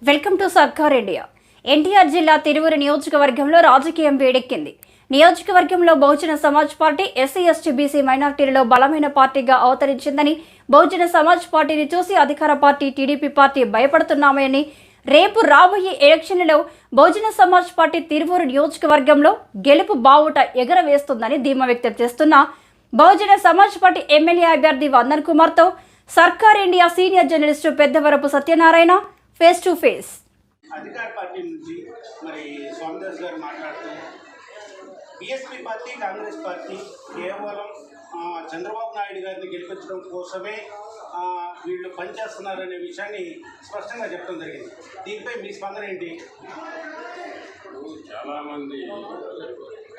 Welcome to Sarkar India. NTR జిల్లా తిరువురు నియోజకవర్గంలో రాజకీయం వేడెక్కింది. నియోజకవర్గంలో Bahujan Samaj Party SC ST BC మైనార్టీలలో బలమైన పార్టీగా అవతరించిందని, బహుజన సమాజ్ పార్టీని చూసి అధికార పార్టీ టీడీపీ పార్టీ భయపడుతున్నామని, రేపు రాబోయే ఎలక్షన్లలో బహుజన సమాజ్ పార్టీ తిరువురు నియోజకవర్గంలో గెలుపు బావుట ఎగరవేస్తుందని ధీమా వ్యక్తం చేస్తున్న బహుజన సమాజ్ పార్టీ ఎమ్మెల్యే అభ్యర్థి వందన్ కుమార్తో సర్కార్ India senior journalist Peddavarapu Satyanarayana face to face. అధికార పార్టీ నుంచి మరి స్వామిదాస్ గారు మాట్లాడుతూ బీఎస్పీ పార్టీ కాంగ్రెస్ పార్టీ కేవలం చంద్రబాబు నాయుడు గారిని గెలిపించడం కోసమే వీళ్ళు పనిచేస్తున్నారనే విషయాన్ని స్పష్టంగా చెప్పడం జరిగింది. దీనిపై మీ స్పందన ఏంటి? చాలామంది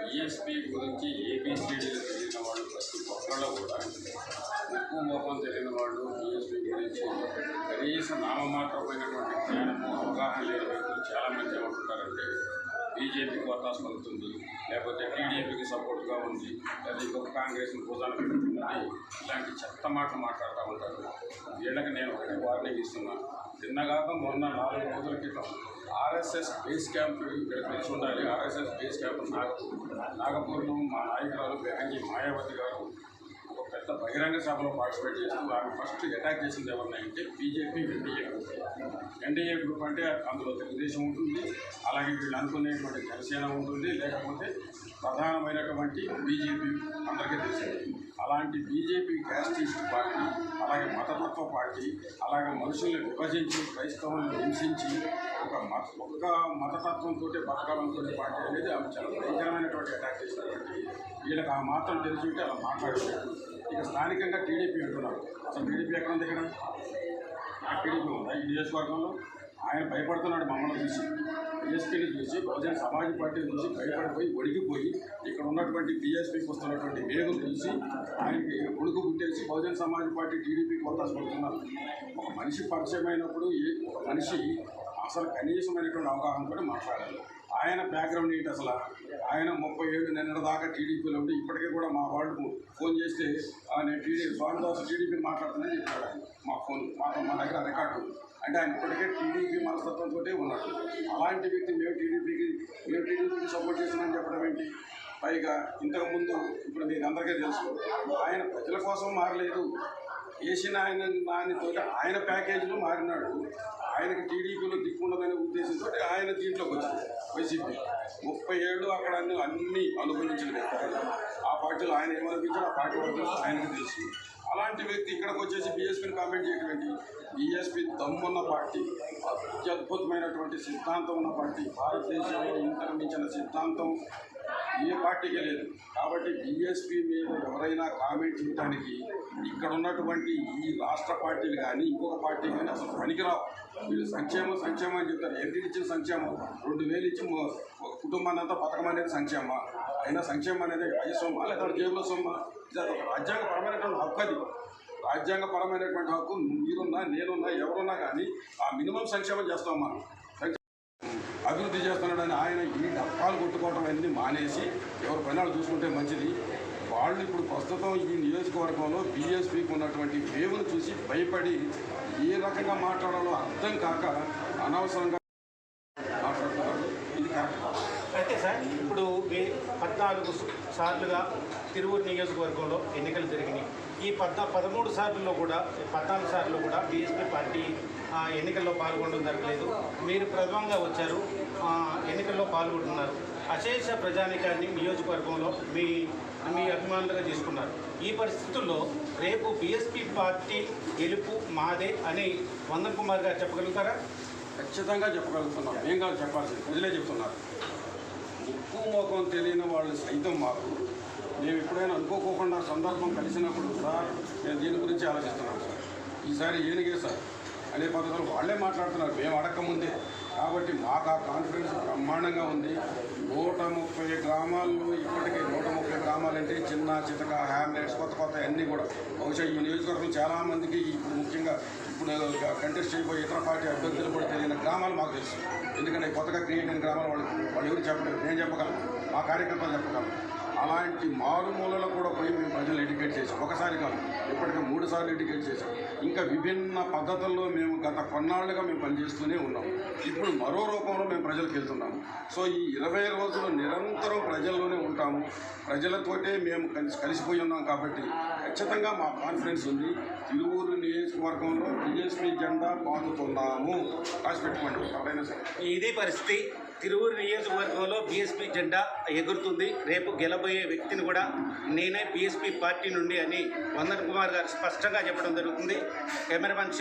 బీఎస్పీ గురించి ఏబీసీడీలు తెలియని వాళ్ళు ప్రతి ఒక్కళ్ళు కూడా ఉప్పు మోపం తెలియని వాళ్ళు బీఎస్పీ గురించి కనీస నామమాత్రమైనటువంటి జ్ఞానము అవగాహన లేని వ్యక్తులు చాలామంది ఏమంటుంటారంటే బీజేపీకి వత్తాసు పలుకుతుంది, లేకపోతే టీడీపీకి సపోర్ట్గా ఉంది, లేదా ఇంకొక కాంగ్రెస్ని భుజాన పెడుతుందని ఇలాంటి చెత్త మాటలు మాట్లాడుతూ ఉంటారు. వీళ్ళకి నేను ఒకటి వార్నింగ్ ఇస్తున్నాను. నిన్నగాక మొన్న 4 రోజుల క్రితం ఆర్ఎస్ఎస్ బేస్ క్యాంప్ ఇక్కడ తెలిసి ఉండాలి. ఆర్ఎస్ఎస్ బేస్ క్యాంప్ నాగపూర్లో మా నాయకురాలు బెహంగి మాయావతి గారు ఒక పెద్ద బహిరంగ సభలో పార్టిసిపేట్ చేస్తూ ఆమె ఫస్ట్ అటాక్ చేసింది ఎవరినంటే BJP NDA group. NDA group అంటే అందులో తెలుగుదేశం ఉంటుంది, అలాగే వీళ్ళు అనుకునేటువంటి జనసేన ఉంటుంది, లేకపోతే ప్రధానమైనటువంటి బీజేపీ అందరికీ తెలిసింది. అలాంటి బీజేపీ క్యాస్టిస్ట్ పార్టీ, అలాగే మతతత్వ పార్టీ, అలాగే మనుషుల్ని విభజించి క్రైస్తవులను హింసించి ఒక్క మతతత్వంతో బతకాలనుకునే పార్టీ అనేది ఆమె చాలా భయంకరమైనటువంటి అటాక్ చేసినటువంటి వీళ్ళకి ఆ మాత్రం తెలిసి ఉంటే అలా మాట్లాడలేదు. ఇక స్థానికంగా టీడీపీ అంటున్నారు. అసలు టీడీపీ ఎక్కడ ఉంది? ఇక్కడ టీడీపీ ఉందా ఈ నియోజకవర్గంలో? ఆయన భయపడుతున్నాడు మమ్మల్ని చూసి, బీఎస్పీని చూసి, బహుజన సమాజ్ పార్టీని చూసి భయపడిపోయి ఒడిగిపోయి ఇక్కడ ఉన్నటువంటి బీఎస్పీకి వస్తున్నటువంటి వేగులు చూసి ఆయనకి ఒడుగు పుట్టేసి బహుజన సమాజ్ పార్టీ టీడీపీకి వత్తాసు పడుతున్నారు. ఒక మనిషి పరిచయం అయినప్పుడు ఒక మనిషి అసలు కనీసమైనటువంటి అవగాహన కూడా మాట్లాడాలి. ఆయన బ్యాక్గ్రౌండ్ ఏంటి అసలు? ఆయన 30 ఏళ్ళు నిన్న దాకా టీడీపీలో ఉండి ఇప్పటికీ కూడా మా వాళ్ళు ఫోన్ చేస్తే నేను స్వామిదాస్ టీడీపీని మాట్లాడుతున్నానని చెప్పాడు. మా దగ్గర రికార్డు అంటే ఆయన ఇప్పటికే టీడీపీ మనస్తత్వంతో ఉన్నాడు. అలాంటి వ్యక్తి మేము టీడీపీకి సపోర్ట్ చేస్తున్నామని చెప్పడం ఏంటి? పైగా ఇంతకుముందు ఇప్పుడు మీకు అందరికీ తెలుసు, ఆయన ప్రజల కోసం మారలేదు. వేసిన దానితో ఆయన ప్యాకేజీలో మారినాడు. ఆయనకి టీడీపీలో దిక్కుండదనే ఉద్దేశంతో ఆయన దీంట్లోకి వచ్చింది వైసీపీ. 30 ఏళ్ళు అక్కడ అన్నీ అనుభవించిన వ్యక్తి. ఆ పార్టీలో ఆయన ఏమనిపించాడు, ఆ పార్టీ వరకు ఆయనకు తెలుసు. అలాంటి వ్యక్తి ఇక్కడికి వచ్చేసి బీఎస్పీని కామెంట్ చేయడం ఏంటి? బీఎస్పీ దమ్మున్న పార్టీ, అత్యద్భుతమైనటువంటి సిద్ధాంతం ఉన్న పార్టీ. భారతదేశంలో ఇంతకు మించిన సిద్ధాంతం ఏ పార్టీకి లేదు. కాబట్టి బీఎస్పీ మీద ఎవరైనా కామెంట్ చేయడానికి ఇక్కడ ఉన్నటువంటి ఈ రాష్ట్ర పార్టీలు కానీ ఇంకొక పార్టీ కానీ అసలు పనికిరావు. వీళ్ళు సంక్షేమం అని చెప్తారు. ఏంటి ఇచ్చిన సంక్షేమం? 2000 ఇచ్చి కుటుంబాన్ని అంతా పథకం అనేది సంక్షేమం. అయినా సంక్షేమం అనేది వయసొమ్మా లేదా జేబులో సొమ్మా? ఇది ఒక రాజ్యాంగపరమైనటువంటి హక్కు. అది రాజ్యాంగపరమైనటువంటి హక్కు. మీరున్నా నేనున్నా ఎవరున్నా కానీ ఆ మినిమం సంక్షేమం చేస్తామా? అభివృద్ధి చేస్తున్నాడని ఆయన ఈ డప్పాలు కొట్టుకోవడం అనేది మానేసి ఎవరి పైన చూసుకుంటే మంచిది. వాళ్ళు ఇప్పుడు ప్రస్తుతం ఈ నియోజకవర్గంలో బీఎస్పీకి ఉన్నటువంటి వేవును చూసి భయపడి ఏ రకంగా మాట్లాడాలో అర్థం కాక అనవసరంగా మాట్లాడుతున్నారు. ఇది కరెక్ట్. అయితే సార్, ఇప్పుడు 14 సార్లుగా తిరువురు నియోజకవర్గంలో ఎన్నికలు జరిగినాయి. ఈ 13 సార్లలో కూడా 14 సార్లు కూడా బీఎస్పీ పార్టీ ఎన్నికల్లో పాల్గొనడం జరగలేదు. మీరు ప్రథమంగా వచ్చారు, ఎన్నికల్లో పాల్గొంటున్నారు. అశేష ప్రజానికాన్ని నియోజకవర్గంలో మీ అభిమానులుగా తీసుకున్నారు. ఈ పరిస్థితుల్లో రేపు బీఎస్పీ పార్టీ గెలుపు మాదే అని వందన్ కుమార్ గారు చెప్పగలుగుతారా? ఖచ్చితంగా చెప్పగలుగుతున్నాం. ఏం కాదు చెప్పాల్సింది, ప్రజలే చెప్తున్నారు. ఉప్పు మోకం తెలియని వాళ్ళు సైతం మాకు మేము ఎప్పుడైనా అనుకోకుండా సందర్భం కలిసినప్పుడు సార్ నేను దీని గురించి ఆలోచిస్తున్నాను సార్, ఈసారి ఏనిగే సార్ అనే పద్ధతులు వాళ్ళే మాట్లాడుతున్నారు మేము అడగకముందే. కాబట్టి మాకు ఆ కాన్ఫిడెన్స్ బ్రహ్మాండంగా ఉంది. 130 గ్రామాల్లో ఇప్పటికీ 130 గ్రామాలంటే చిన్న చితక హ్యామ్లెట్స్ కొత్త అన్నీ కూడా బహుశా ఈ నియోజకవర్గం చాలామందికి ఇప్పుడు ముఖ్యంగా ఇప్పుడు కంటెస్ట్ చేయబోయే ఇతర పార్టీ అభ్యర్థులు కూడా తెలియని గ్రామాలు మాకు తెలుసు. ఎందుకంటే కొత్తగా క్రియేట్ అయిన గ్రామాలు వాళ్ళు ఎవరు చెప్పలేదు. నేను చెప్పగలను, మా కార్యకర్తలు చెప్పగలను. అలాంటి మారుమూలలో కూడా పోయి మేము ప్రజలు ఎడ్యుకేట్ చేసాం. ఒకసారి కాదు, ఇప్పటికే 3 సార్లు ఎడ్యుకేట్ చేసాం. ఇంకా విభిన్న పద్ధతుల్లో మేము గత కొన్నాళ్ళుగా మేము పనిచేస్తూనే ఉన్నాం. ఇప్పుడు మరో రూపంలో మేము ప్రజలకు వెళ్తున్నాము. సో ఈ 20 రోజులు నిరంతరం ప్రజల్లోనే ఉంటాము, ప్రజలతోటే మేము కలిసిపోయి ఉన్నాం. కాబట్టి ఖచ్చితంగా మా కాన్ఫిడెన్స్ ఉంది. తిరువూరు నియోజకవర్గంలో బీఎస్పీ జెండా పాతుతున్నాము. రాసి పెట్టుకోండి ఎవరైనా సరే. ఇదే పరిస్థితి. తిరువూరు నియోజకవర్గంలో బీఎస్పీ జెండా ఎగురుతుంది. రేపు గెలబోయే వ్యక్తిని కూడా నేనే బీఎస్పీ పార్టీ నుండి అని వందన్ కుమార్ గారు స్పష్టంగా చెప్పడం జరుగుతుంది. కెమెరామెన్